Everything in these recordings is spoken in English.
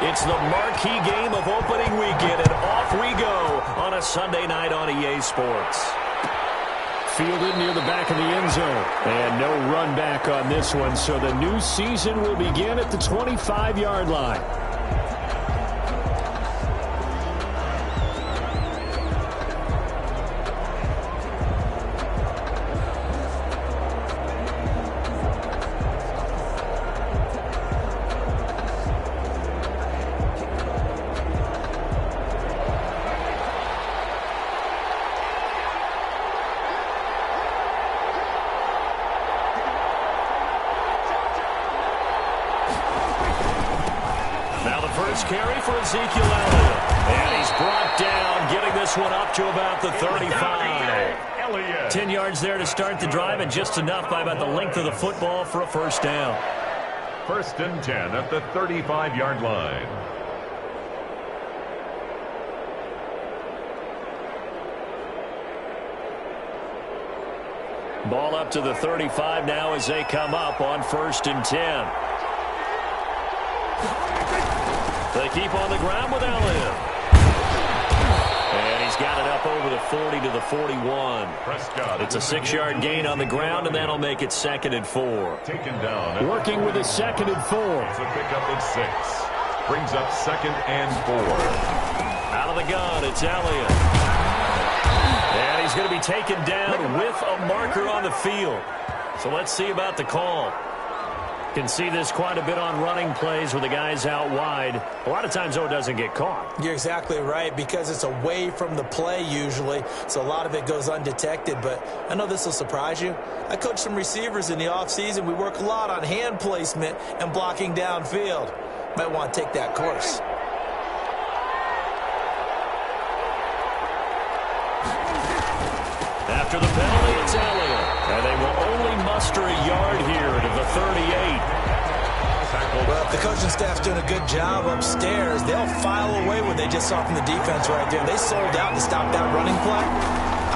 It's the marquee game of opening weekend, and off we go on a Sunday night on EA Sports. Fielded near the back of the end zone. And no run back on this one, so the new season will begin at the 25-yard line. Carry for Ezekiel Elliott. And he's brought down, getting this one up to about the 35. 10 yards there to start the drive, and just enough by about the length of the football for a first down. First and 10 at the 35-yard line. Ball up to the 35 now as they come up on first and 10. They keep on the ground with Elliott. And he's got it up over the 40 to the 41. It's a 6-yard gain on the ground, and that'll make it 2nd and 4. Taken down. Working with a 2nd and 4. It's a pickup at 6. Brings up 2nd and 4. Out of the gun, it's Elliott. And he's going to be taken down with a marker on the field. So let's see about the call. Can see this quite a bit on running plays with the guys out wide. A lot of times, though, it doesn't get caught. You're exactly right, because it's away from the play usually, so a lot of it goes undetected. But I know this will surprise you. I coach some receivers in the offseason. We work a lot on hand placement and blocking downfield. Might want to take that course. After the penalty, it's Elliott. And they will only muster a yard here to the 38. Well, if the coaching staff's doing a good job upstairs, they'll file away what they just saw from the defense right there. They sold out to stop that running play.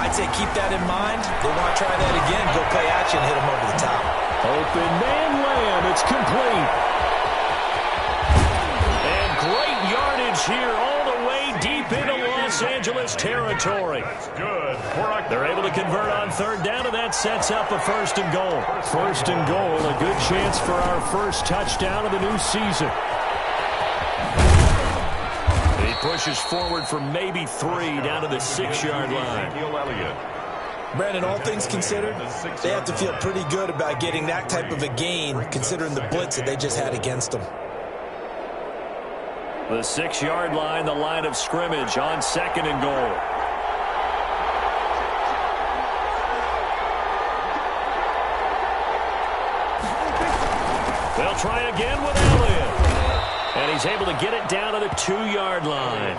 I'd say keep that in mind. They want to try that again, go play action, hit them over the top. Open man Lamb. It's complete. And great yardage here all the way deep into Los Angeles territory. That's good. They're able to convert on third down, and that sets up a first and goal. First and goal, a good chance for our first touchdown of the new season. He pushes forward for maybe 3 down to the 6-yard line. Brandon, all things considered, they have to feel pretty good about getting that type of a gain, considering the blitz that they just had against them. The 6-yard line, the line of scrimmage on 2nd and goal. They'll try again with Elliott. And he's able to get it down to the 2-yard line.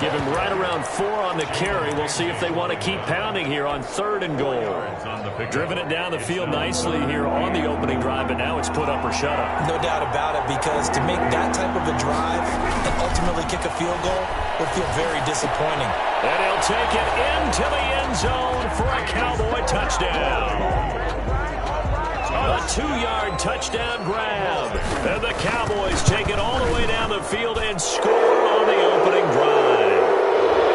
Give him right around 4 on the carry. We'll see if they want to keep pounding here on 3rd and goal. Driven it down the field nicely here on the opening drive, but now it's put up or shut up. No doubt about it, because to make that type of a drive and ultimately kick a field goal would feel very disappointing. And he'll take it into the end zone for a Cowboy touchdown. A 2-yard touchdown grab. And the Cowboys take it all the way down the field and score on the opening drive.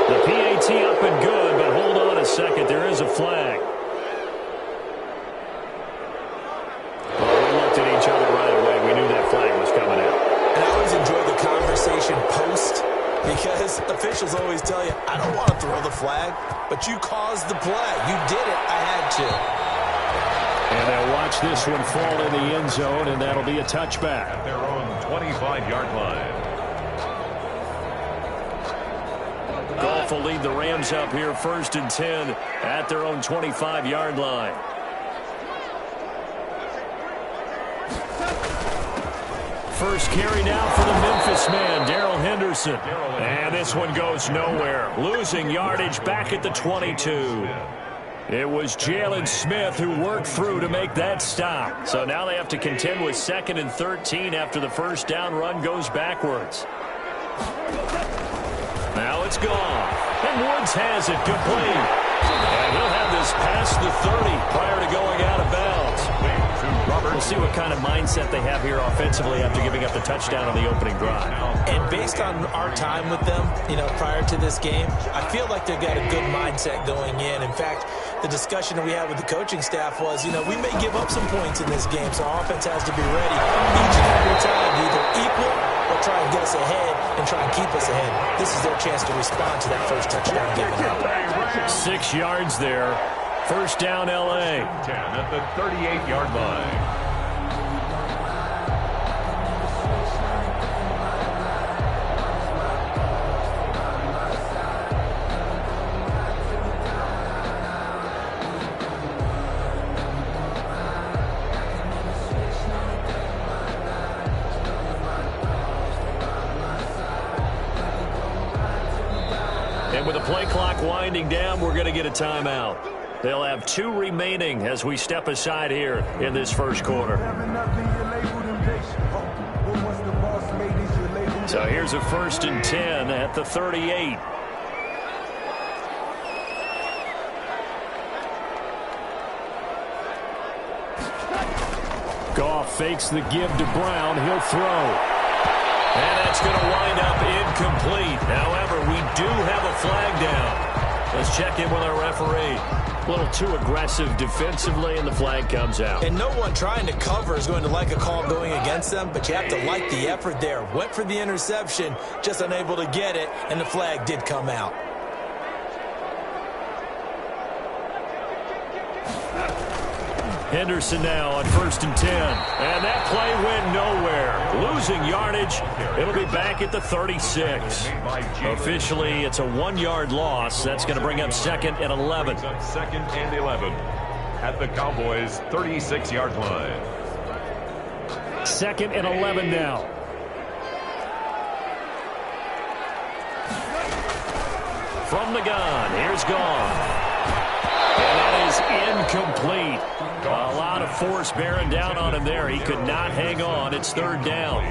The PAT up and good, but hold on a second. There is a flag. Well, we looked at each other right away. We knew that flag was coming out. And I always enjoy the conversation post, because officials always tell you, I don't want to throw the flag, but you caused the play. You did it. I had to. And they'll watch this one fall in the end zone, and that'll be a touchback. At their own 25-yard line. Goff will lead the Rams up here 1st and 10 at their own 25-yard line. First carry now for the Memphis man, Darrell Henderson. And this one goes nowhere. Losing yardage back at the 22. It was Jalen Smith who worked through to make that stop. So now they have to contend with 2nd and 13 after the first down run goes backwards. Now it's gone. And Woods has it complete. And he'll have this past the 30 prior to going out of bounds. We'll see what kind of mindset they have here offensively after giving up the touchdown on the opening drive. And based on our time with them, prior to this game, I feel like they've got a good mindset going in. In fact, the discussion that we had with the coaching staff was, we may give up some points in this game, so our offense has to be ready each and every time to either equal or try and get us ahead and try and keep us ahead. This is their chance to respond to that first touchdown given up. 6 yards there. First down, L.A. 10 at the 38-yard line. And with the play clock winding down, we're going to get a timeout. They'll have 2 remaining as we step aside here in this first quarter. So here's a 1st and 10 at the 38. Goff fakes the give to Brown. He'll throw. And that's going to wind up incomplete. However, we do have a flag down. Let's check in with our referee. A little too aggressive defensively, and the flag comes out. And no one trying to cover is going to like a call going against them, but you have to like the effort there. Went for the interception, just unable to get it, and the flag did come out. Henderson now on 1st and 10. And that play went nowhere. Losing yardage. It'll be back at the 36. Officially, it's a 1-yard loss. That's going to bring up 2nd and 11. 2nd and 11 at the Cowboys' 36-yard line. 2nd and 11 now. From the gun, here's Goff. And that is incomplete. A lot of force bearing down on him there. He could not hang on. It's 3rd down.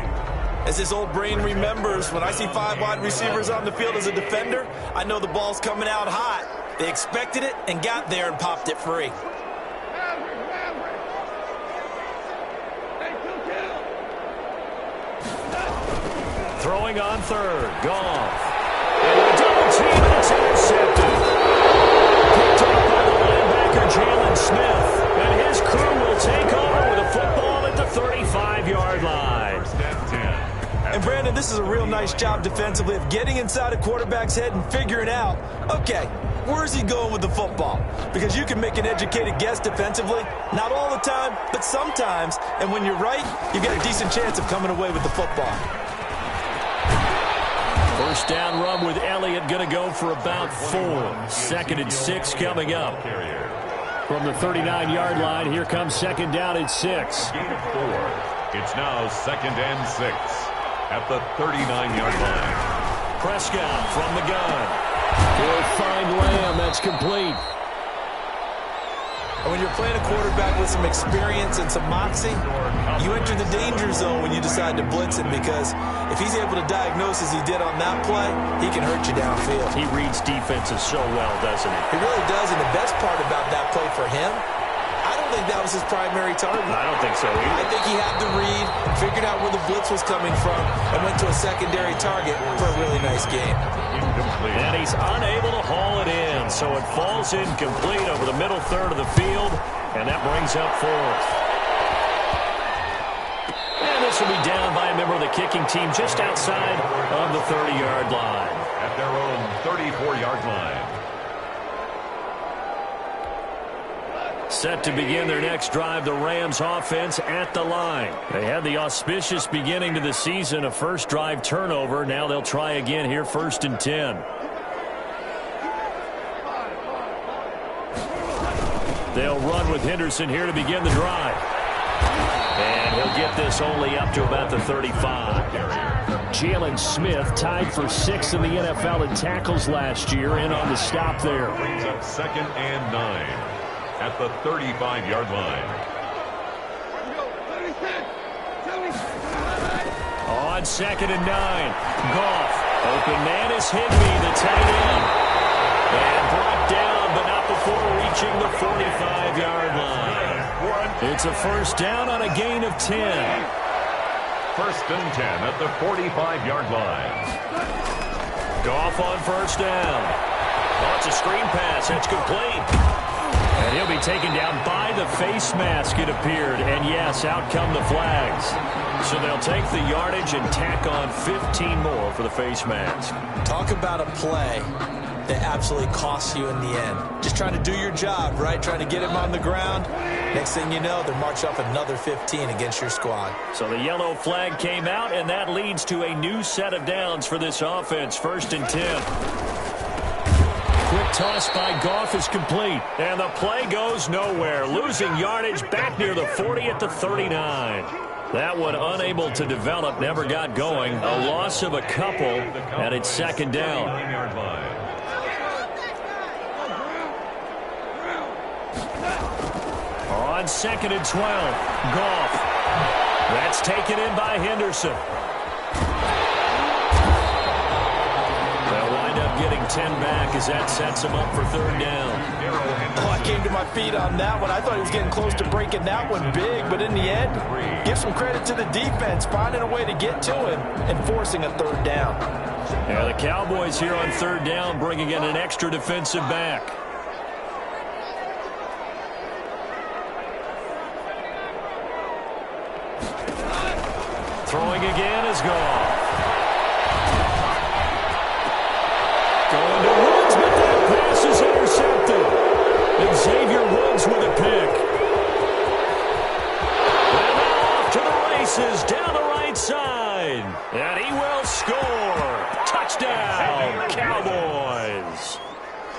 As his old brain remembers, when I see 5 wide receivers on the field as a defender, I know the ball's coming out hot. They expected it and got there and popped it free. Throwing on 3rd. Goff. And the double team, and it's intercepted. Picked up by the linebacker, Jalen Smith. And his crew will take over with a football at the 35-yard line. And, Brandon, this is a real nice job defensively of getting inside a quarterback's head and figuring out, okay, where's he going with the football? Because you can make an educated guess defensively. Not all the time, but sometimes. And when you're right, you've got a decent chance of coming away with the football. First down run with Elliott going to go for about 4. 2nd and 6 coming up. From the 39-yard line, here comes 2nd down at 6. Gain of 4. It's now 2nd and 6 at the 39-yard line. Prescott from the gun. He'll find Lamb. That's complete. And when you're playing a quarterback with some experience and some moxie, you enter the danger zone when you decide to blitz him, because if he's able to diagnose as he did on that play, he can hurt you downfield. He reads defenses so well, doesn't he? He really does, and the best part about that play for him, I don't think that was his primary target. I don't think so either. I think he had the read, figured out where the blitz was coming from, and went to a secondary target for a really nice game. And he's unable to haul it in, so it falls incomplete over the middle third of the field, and that brings up 4th. And this will be down by a member of the kicking team just outside of the 30-yard line. At their own 34-yard line. Set to begin their next drive, the Rams offense at the line. They had the auspicious beginning to the season, a first drive turnover. Now they'll try again here, 1st and 10. They'll run with Henderson here to begin the drive. And he'll get this only up to about the 35. Jalen Smith tied for 6th in the NFL in tackles last year, in on the stop there. Brings up 2nd and 9 at the 35-yard line. On 2nd and 9, Goff. Open man is Higbee, the tight end. And brought down, but not before reaching the 45-yard line. It's a first down on a gain of 10. First and 10 at the 45-yard line. Goff on first down. Oh, it's a screen pass. That's complete. And he'll be taken down by the face mask, it appeared. And, yes, out come the flags. So they'll take the yardage and tack on 15 more for the face mask. Talk about a play that absolutely costs you in the end. Just trying to do your job, right? Trying to get him on the ground. Next thing you know, they're marching up another 15 against your squad. So the yellow flag came out, and that leads to a new set of downs for this offense. First and 10. Quick toss by Goff is complete. And the play goes nowhere. Losing yardage back near the 40 at the 39. That one unable to develop, never got going. A loss of a couple, and it's second down. On second and 12, Goff. That's taken in by Henderson. They'll wind up getting 10 back as that sets him up for third down. Oh, I came to my feet on that one. I thought he was getting close to breaking that one big, but in the end, give some credit to the defense, finding a way to get to him and forcing a third down. Yeah, the Cowboys here on third down bringing in an extra defensive back. Throwing again is Goff. Going to Woods, but that pass is intercepted. And Xavier Woods with a pick. And off to the races down the right side. And he will score. Touchdown, Cowboys.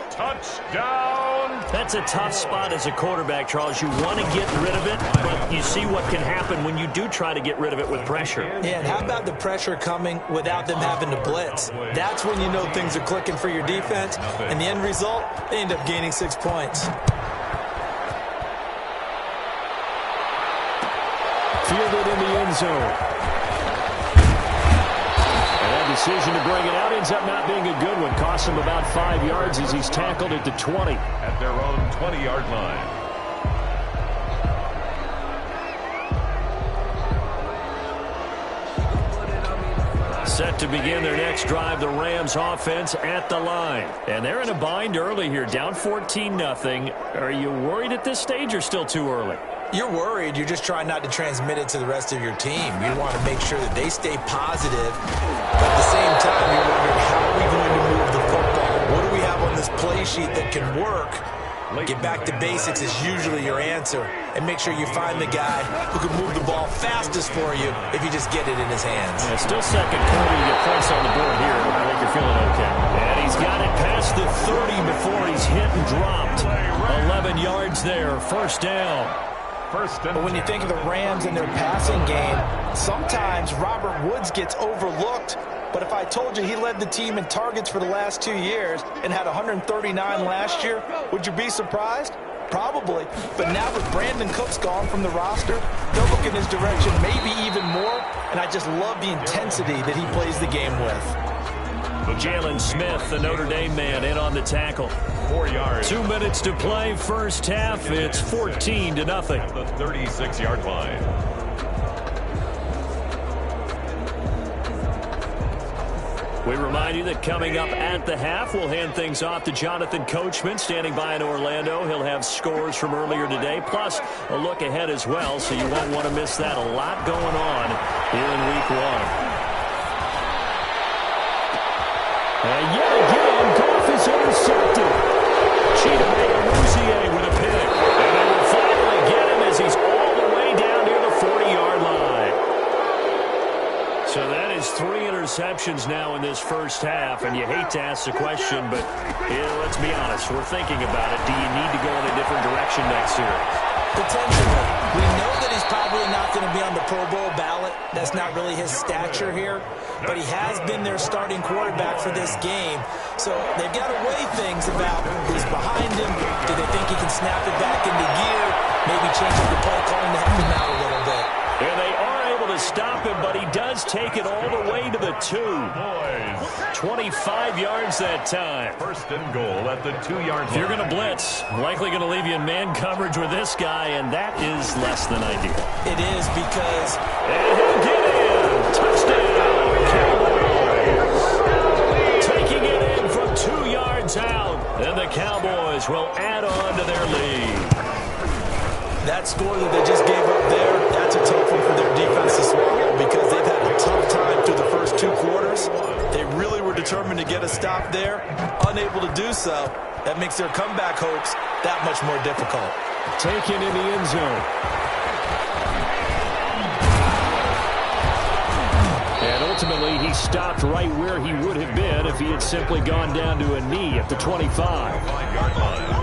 Touchdown. That's a tough spot as a quarterback, Charles. You want to get rid of it, but you see what can happen when you do try to get rid of it with pressure. Yeah, and how about the pressure coming without them having to blitz? That's when you know things are clicking for your defense, and the end result, they end up gaining 6 points. Fielded in the end zone. Decision to bring it out ends up not being a good one. Costs him about 5 yards as he's tackled at the 20. At their own 20-yard line. Set to begin their next drive, the Rams offense at the line. And they're in a bind early here, down 14-0. Are you worried at this stage or still too early? You're worried. You're just trying not to transmit it to the rest of your team. You want to make sure that they stay positive. But at the same time, you're wondering, how are we going to move the football? What do we have on this play sheet that can work? Get back to basics is usually your answer. And make sure you find the guy who can move the ball fastest for you if you just get it in his hands. Yeah, still second quarter to get points on the board here. I think you're feeling okay. And he's got it past the 30 before he's hit and dropped. 11 yards there, first down. But when you think of the Rams and their passing game, sometimes Robert Woods gets overlooked. But if I told you he led the team in targets for the last 2 years and had 139 last year, would you be surprised? Probably. But now with Brandon Cooks gone from the roster, they'll look in his direction maybe even more. And I just love the intensity that he plays the game with. Jalen Smith, the Notre Dame man, in on the tackle. 4 yards. 2 minutes to play, first half. It's 14-0. The 36-yard line. We remind you that coming up at the half, we'll hand things off to Jonathan Coachman, standing by in Orlando. He'll have scores from earlier today, plus a look ahead as well, so you won't want to miss that. A lot going on here in Week 1. And yet again, Goff is intercepted. Cheetah Mayer with a pick. And they will finally get him as he's all the way down near the 40-yard line. So that is 3 interceptions now in this first half. And you hate to ask the question, but let's be honest. We're thinking about it. Do you need to go in a different direction next year? Potentially. We know that he's probably not going to be on the Pro Bowl ballot. That's not really his stature here. But he has been their starting quarterback for this game. So they've got to weigh things about who's behind him. Do they think he can snap it back into gear? Maybe change up the play calling to help him out a little bit. And they are able to to stop him, but he does take it all the way to the 2. 25 yards that time. First and goal at the 2-yard line. If you're going to blitz, likely going to leave you in man coverage with this guy, and that is less than ideal. It is because... And he'll get in. Touchdown, Cowboys. Taking it in from 2 yards out, and the Cowboys will add on to their lead. That score that they just gave up there, that's a tough one for their defense to swallow because they've had a tough time through the first 2 quarters. They really were determined to get a stop there, unable to do so. That makes their comeback hopes that much more difficult. Taken in the end zone. And ultimately, he stopped right where he would have been if he had simply gone down to a knee at the 25. 5-yard line.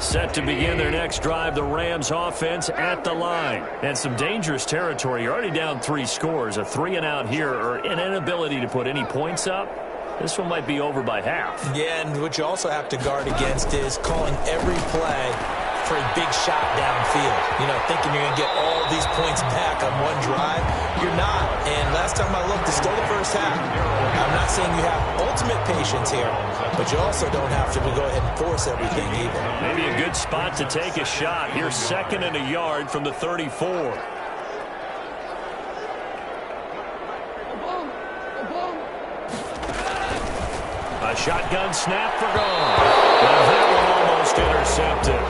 Set to begin their next drive, the Rams offense at the line. And some dangerous territory. You're already down 3 scores. A 3-and-out here or an inability to put any points up. This one might be over by half. Yeah, and what you also have to guard against is calling every play for a big shot downfield. You know, thinking you're going to get all these points back on one drive. You're not. And last time I looked, it's still the first half. I'm not saying you have ultimate patience here, but you also don't have to go ahead and force everything either. Maybe a good spot to take a shot. Here's 2nd and a yard from the 34. A shotgun snap for gone. And that one almost intercepted.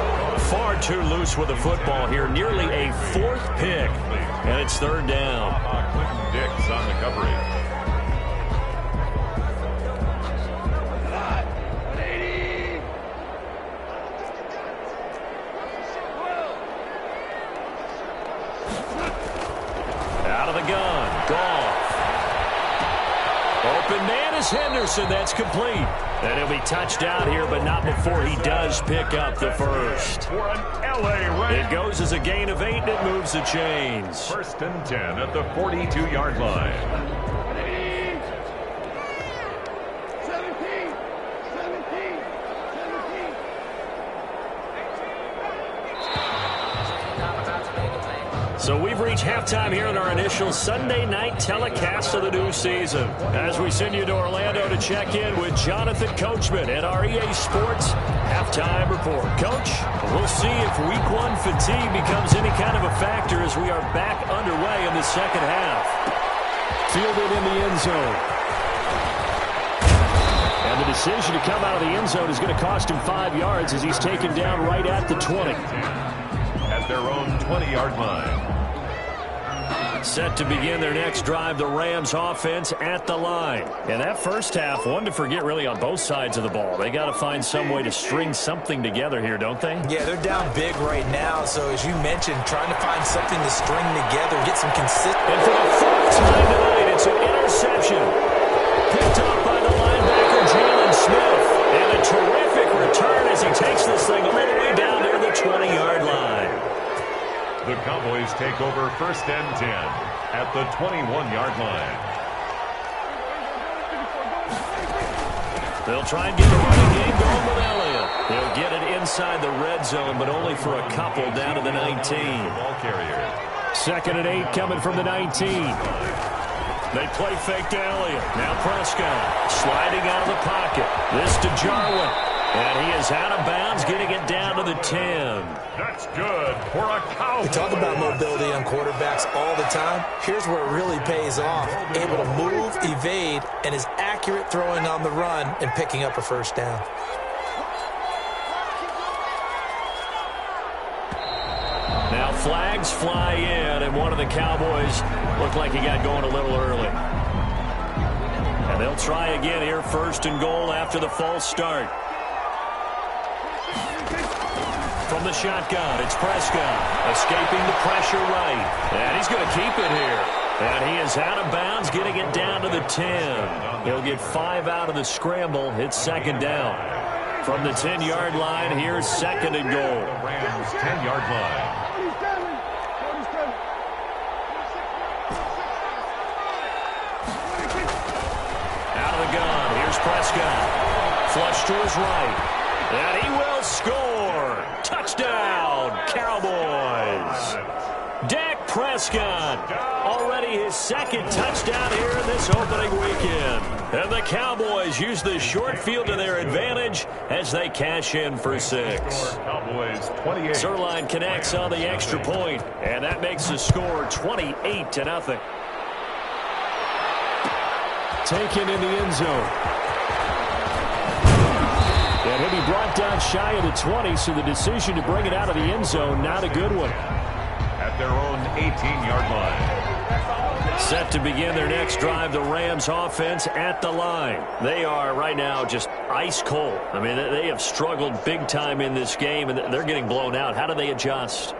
Far too loose with the football here. Nearly a 4th pick. And it's 3rd down. Clinton Dix on the coverage. Out of the gun. Goff. Open man is Henderson. That's complete. And he'll be touched out here, but not before he does pick up the first. For an LA Rams. It goes as a gain of 8, and it moves the chains. 1st and 10 at the 42-yard line. 17. So we've reached halftime here in our initial Sunday night telecast of the new season. As we send you to Orlando to check in with Jonathan Coachman at our EA Sports Halftime Report. Coach, we'll see if Week 1 fatigue becomes any kind of a factor as we are back underway in the second half. Fielded in the end zone. And the decision to come out of the end zone is going to cost him 5 yards as he's taken down right at the 20. At their own 20-yard line. Set to begin their next drive, the Rams offense at the line. And that first half, one to forget really on both sides of the ball. They got to find some way to string something together here, don't they? Yeah, they're down big right now. So as you mentioned, trying to find something to string together, get some consistency. And for the 4th time tonight, it's an interception. Picked up by the linebacker, Jalen Smith. And a terrific return as he takes this thing all the way down near the 20-yard line. The Cowboys take over 1st and 10 at the 21-yard line. They'll try and get the running game going with Elliott. They'll get it inside the red zone, but only for a couple down to the 19. Ball carrier. 2nd and 8 coming from the 19. They play fake to Elliott. Now Prescott sliding out of the pocket. This to Jarwin. And he is out of bounds, getting it down to the 10. That's good for a Cowboy. We talk about mobility on quarterbacks all the time. Here's where it really pays off. Able to move, evade, and is accurate throwing on the run and picking up a first down. Now flags fly in, and one of the Cowboys looked like he got going a little early. And they'll try again here, 1st and goal after the false start. From the shotgun, it's Prescott, escaping the pressure right. And he's going to keep it here. And he is out of bounds, getting it down to the 10. He'll get 5 out of the scramble. It's 2nd down. From the 10-yard line, here's 2nd and goal. The Rams' 10-yard line. Out of the gun, here's Prescott. Flush to his right. And he will score. Touchdown, Cowboys. Dak Prescott, already his second touchdown here in this opening weekend. And the Cowboys use the short field to their advantage as they cash in for 6. Cowboys 28. Zerline connects on the extra point, and that makes the score 28-0. Taken in the end zone. And he'll be brought down shy of the 20, so the decision to bring it out of the end zone, not a good one. At their own 18-yard line. Set to begin their next drive, the Rams offense at the line. They are right now just ice cold. I mean, they have struggled big time in this game, and they're getting blown out. How do they adjust?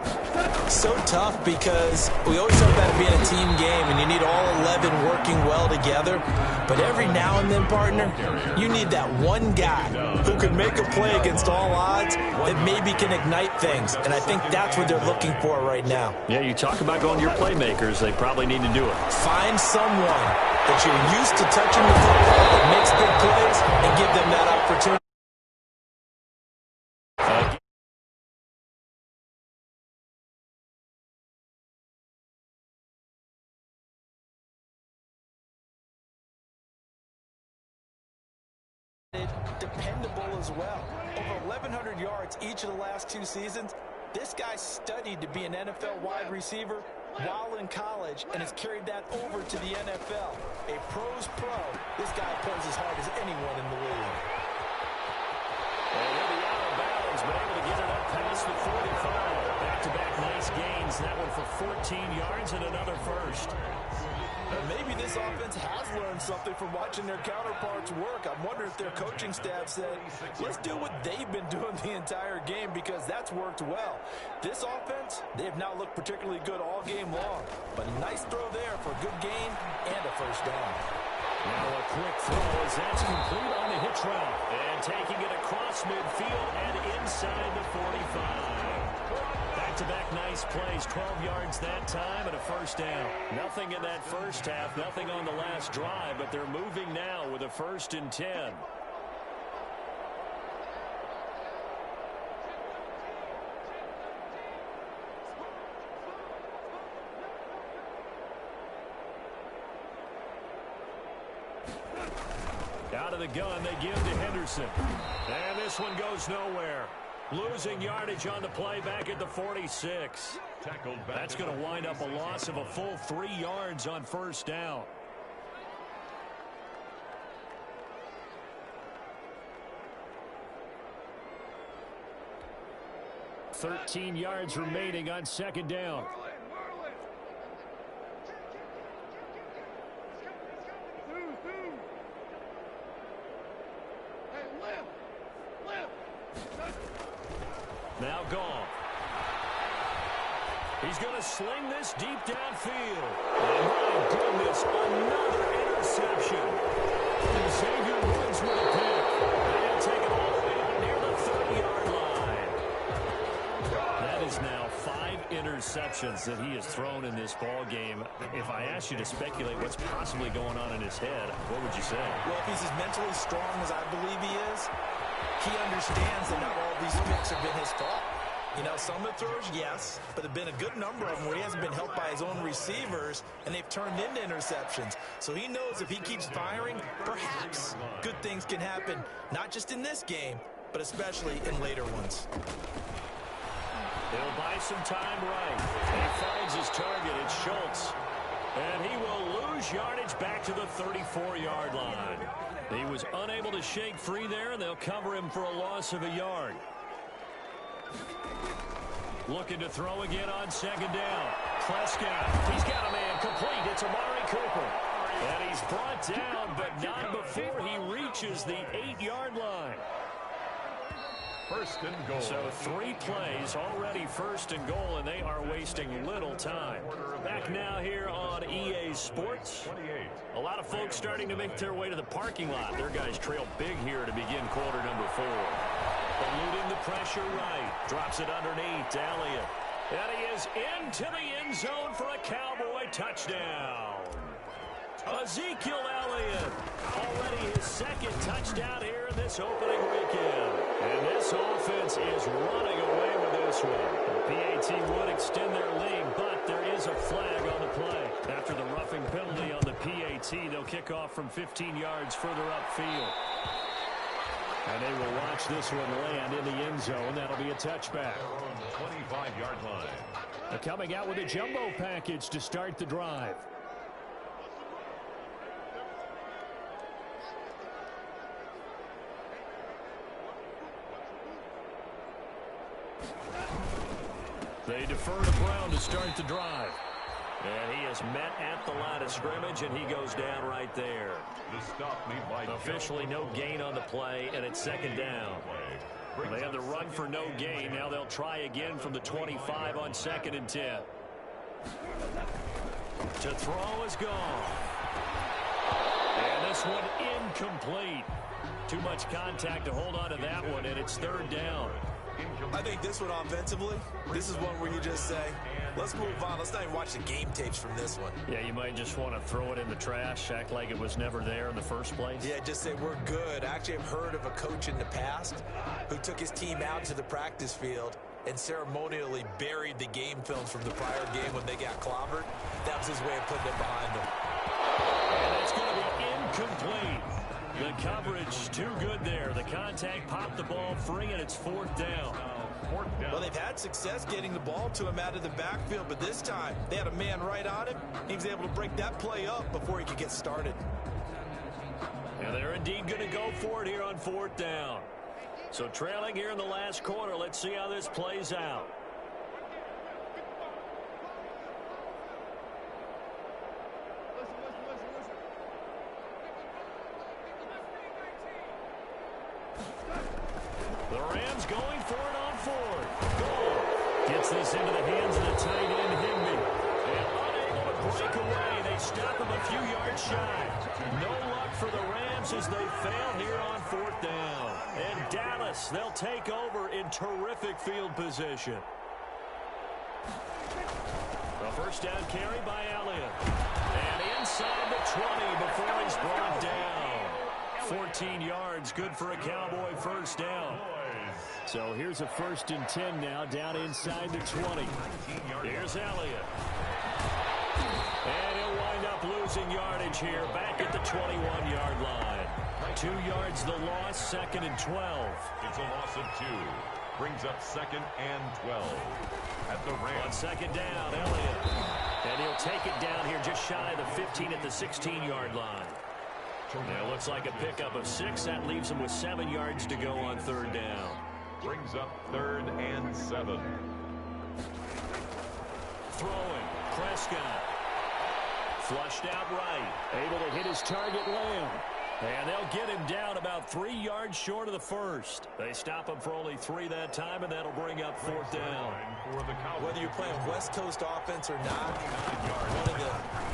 So tough because we always talk about it being a team game, and you need all 11 working well together. But every now and then, partner, you need that one guy who can make a play against all odds that maybe can ignite things. And I think that's what they're looking for right now. Yeah, you talk about going to your playmakers. They probably need to do it. Find someone that you're used to touching the football that makes big plays and give them that opportunity. Dependable as well. Over 1,100 yards each of the last 2 seasons. This guy studied to be an NFL wide receiver while in college and has carried that over to the NFL. A pro's pro. This guy plays as hard as anyone in the league. And he'll be out of bounds, but able to get it up past the 45. Back-to-back nice gains. That one for 14 yards and another first. Maybe this offense has learned something from watching their counterparts work. I'm wondering if their coaching staff said, let's do what they've been doing the entire game because that's worked well. This offense, they have not looked particularly good all game long. But a nice throw there for a good gain and a first down. Now a quick throw as that's complete on the hitch route. And taking it across midfield and inside the 45. Back-to-back nice plays, 12 yards that time and a first down. Nothing in that first half, nothing on the last drive, but they're moving now with a 1st and 10. Out of the gun, they give to Henderson. And this one goes nowhere. Losing yardage on the play back at the 46. That's going to wind up a loss of a full 3 yards on first down. $13 yards remaining on second down. Now gone. He's going to sling this deep downfield. And my goodness, another interception. And Xavier Woods with a pick. They'll take it all the way out near the 30-yard line. That is now 5 interceptions that he has thrown in this ball game. If I asked you to speculate what's possibly going on in his head, what would you say? Well, if he's as mentally strong as I believe he is, he understands that not all these picks have been his fault. You know, some of the throws, yes, but there have been a good number of them where he hasn't been helped by his own receivers, and they've turned into interceptions. So he knows if he keeps firing, perhaps good things can happen, not just in this game, but especially in later ones. He'll buy some time right. He finds his target. It's Schultz. And he will lose yardage back to the 34-yard line. He was unable to shake free there, and they'll cover him for a loss of a yard. Looking to throw again on second down. Prescott, he's got a man complete. It's Amari Cooper. And he's brought down, but not before he reaches the 8-yard line. First and goal. So 3 plays already first and goal, and they are wasting little time. Back now here on EA Sports. A lot of folks starting to make their way to the parking lot. Their guys trail big here to begin quarter number 4. Eluding the pressure right. Drops it underneath to Elliott. And he is into the end zone for a Cowboy touchdown. Ezekiel Elliott, already his second touchdown here in this opening weekend. And this offense is running away with this one. The PAT would extend their lead, but there is a flag on the play. After the roughing penalty on the PAT, they'll kick off from 15 yards further upfield. And they will watch this one land in the end zone. That'll be a touchback. 25-yard line. Coming out with a jumbo package to start the drive. They defer to Brown to start the drive. And he is met at the line of scrimmage, and he goes down right there. The stop made by officially no gain on the play, and it's second down. They had the run for no gain. Now they'll try again from the 25 on 2nd and 10. To throw is gone. And this one incomplete. Too much contact to hold on to that one, and it's 3rd down. I think this one offensively, this is one where you just say, let's move on. Let's not even watch the game tapes from this one. Yeah, you might just want to throw it in the trash, act like it was never there in the first place. Yeah, just say we're good. I actually have heard of a coach in the past who took his team out to the practice field and ceremonially buried the game films from the prior game when they got clobbered. That was his way of putting it behind them. And it's going to be incomplete. The coverage too good there. The contact popped the ball free, and it's 4th down. Well, they've had success getting the ball to him out of the backfield, but this time they had a man right on him. He was able to break that play up before he could get started. And they're indeed going to go for it here on 4th down. So trailing here in the last quarter, let's see how this plays out. The Rams going for it on 4th. Goal. Gets this into the hands of the tight end, Higbee. And unable to break away. They stop him a few yards shy. No luck for the Rams as they fail here on 4th down. And Dallas, they'll take over in terrific field position. The first down carry by Elliott. And inside the 20 before he's brought down. 14 yards, good for a Cowboy first down. So here's a 1st and 10 now, down inside the 20. Here's Elliott. And he'll wind up losing yardage here, back at the 21-yard line. 2 yards the loss, 2nd and 12. It's a loss of 2. Brings up 2nd and 12. At the Rams. On 2nd down, Elliott. And he'll take it down here just shy of the 15 at the 16-yard line. Now it looks like a pickup of 6. That leaves him with 7 yards to go on 3rd down. Brings up 3rd and 7. Throwing. Prescott. Flushed out right. Able to hit his target, Lamb. And they'll get him down about 3 yards short of the first. They stop him for only 3 that time, and that'll bring up 4th down. Whether you're playing West Coast offense or not, one of the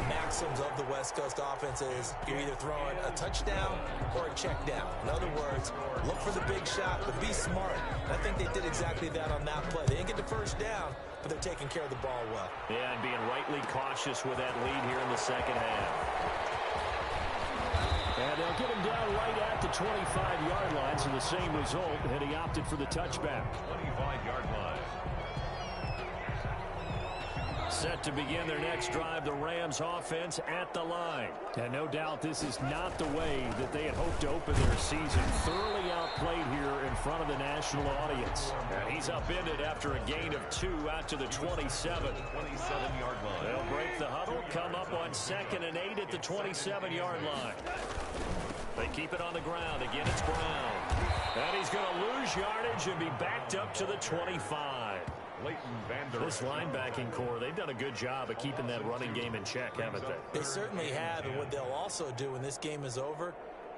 maxims of the West Coast offense is you're either throwing a touchdown or a check down. In other words, look for the big shot, but be smart. And I think they did exactly that on that play. They didn't get the first down, but they're taking care of the ball well. Yeah, and being rightly cautious with that lead here in the second half. And they'll get him down right at the 25-yard line, so the same result, and he opted for the touchback. 25-yard line. Set to begin their next drive, the Rams offense at the line. And no doubt this is not the way that they had hoped to open their season. Thoroughly outplayed here in front of the national audience. And he's upended after a gain of 2 out to the 27. 27-yard line. They'll break the huddle, come up on 2nd and 8 at the 27-yard line. They keep it on the ground. Again, it's Brown. And he's going to lose yardage and be backed up to the 25. This linebacking core, they've done a good job of keeping that running game in check, haven't they? They certainly have, and what they'll also do when this game is over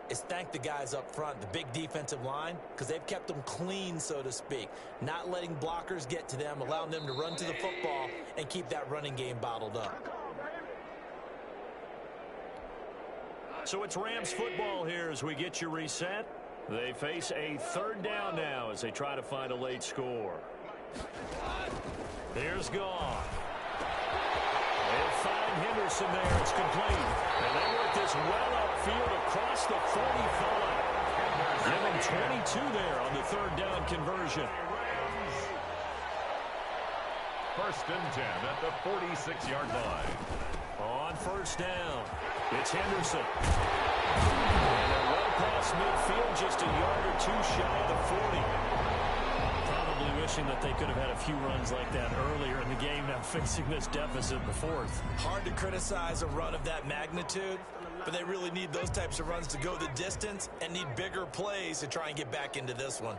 is thank the guys up front, the big defensive line, because they've kept them clean, so to speak, not letting blockers get to them, allowing them to run to the football and keep that running game bottled up. So it's Rams football here as we get you reset. They face a 3rd down now as they try to find a late score. Here's Goff. They find Henderson there. It's complete. And they work this well upfield across the 45. Give him 22 there on the third down conversion. First and 10 at the 46-yard line. On first down, it's Henderson. And they're well past midfield, just a yard or two shy of the 40. Probably wishing that they could have had a few runs like that earlier in the game, now facing this deficit in the fourth. Hard to criticize a run of that magnitude, but they really need those types of runs to go the distance and need bigger plays to try and get back into this one.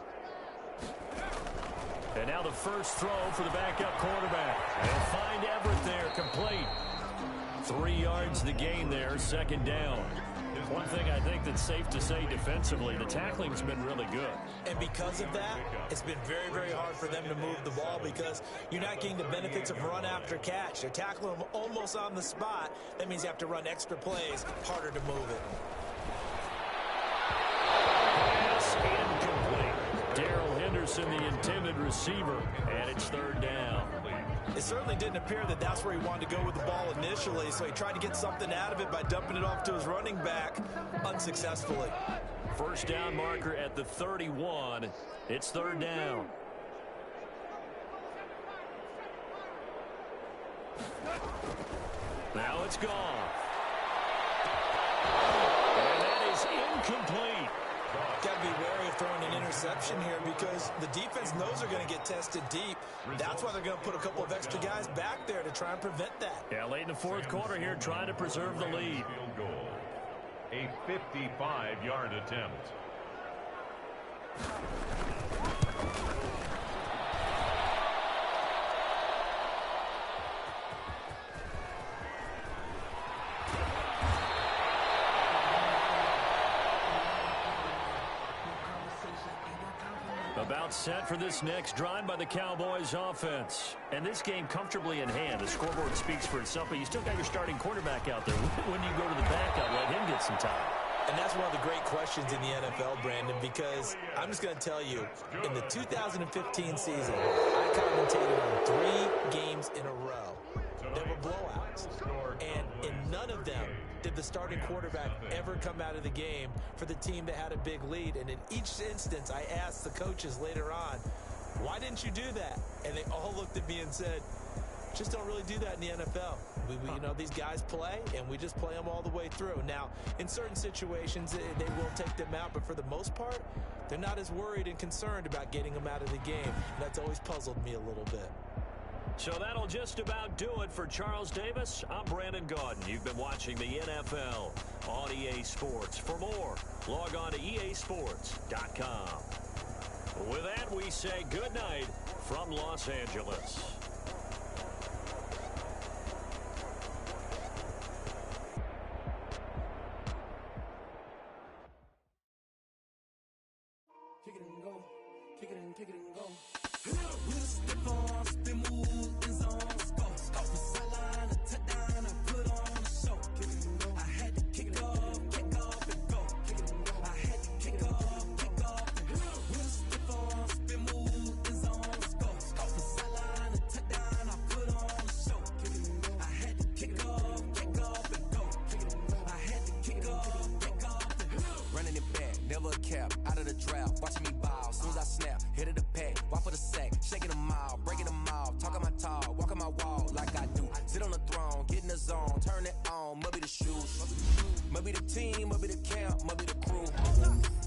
And now the first throw for the backup quarterback. They'll find Everett there, complete. 3 yards the gain there, second down. One thing I think that's safe to say defensively, the tackling's been really good. And because of that, it's been very, very hard for them to move the ball because you're not getting the benefits of run after catch. They're tackling them almost on the spot. That means you have to run extra plays, harder to move it. Pass incomplete. Darrell Henderson, the intended receiver, and it's third down. It certainly didn't appear that that's where he wanted to go with the ball initially, so he tried to get something out of it by dumping it off to his running back unsuccessfully. First down marker at the 31. It's third down. Now it's gone. And that is incomplete. Got to be wary of throwing an interception here because the defense knows they're going to get tested deep. That's why they're going to put a couple of extra guys back there to try and prevent that. Yeah, late in the fourth quarter here, trying to preserve the lead. Field goal. A 55-yard attempt. About set for this next drive by the Cowboys offense. And this game comfortably in hand. The scoreboard speaks for itself, but you still got your starting quarterback out there. When do you go to the backup, let him get some time? And that's one of the great questions in the NFL, Brandon, because I'm just going to tell you, in the 2015 season, I commentated on 3 games in a row. There were blowouts. And in none of them did the starting quarterback ever come out of the game for the team that had a big lead. And in each instance, I asked the coaches later on, why didn't you do that? And they all looked at me and said, just don't really do that in the NFL. You know, these guys play, and we just play them all the way through. Now, in certain situations, they will take them out, but for the most part, they're not as worried and concerned about getting them out of the game. And that's always puzzled me a little bit. So that'll just about do it for Charles Davis. I'm Brandon Gaudin. You've been watching the NFL on EA Sports. For more, log on to easports.com. With that, we say good night from Los Angeles. Kick it and go. Kick it and go. We'll step on, spin, move, in zone, go. Off the sideline, a touchdown, I put on a show. Kick it and go. I had to kick off and go. Kick it and go. I had to kick off and go. We'll step on, spin, move, in zone, go. Off the sideline, a touchdown, I put on a show. Kick it and go. I had to kick off and go. Kick it and go. I had to kick off and go. Running it back, never a cap, out of the draft, watching me ball. Soon as I snap, hit of the pack, walk for the sack, shaking them out, breaking them off, talking my talk, walking my wall like I do. Sit on the throne, get in the zone, turn it on, must be the shoes, must be the team, must be the camp, must be the crew.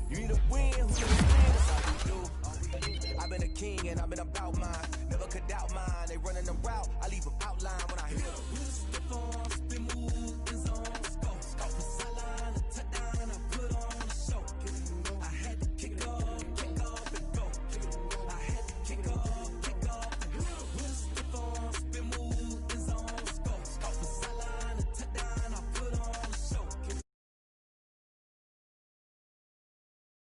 You need a win, who need a win? That's how we do. I've been a king and I've been about mine, never could doubt mine. They running the route, I leave them outline when I hit them.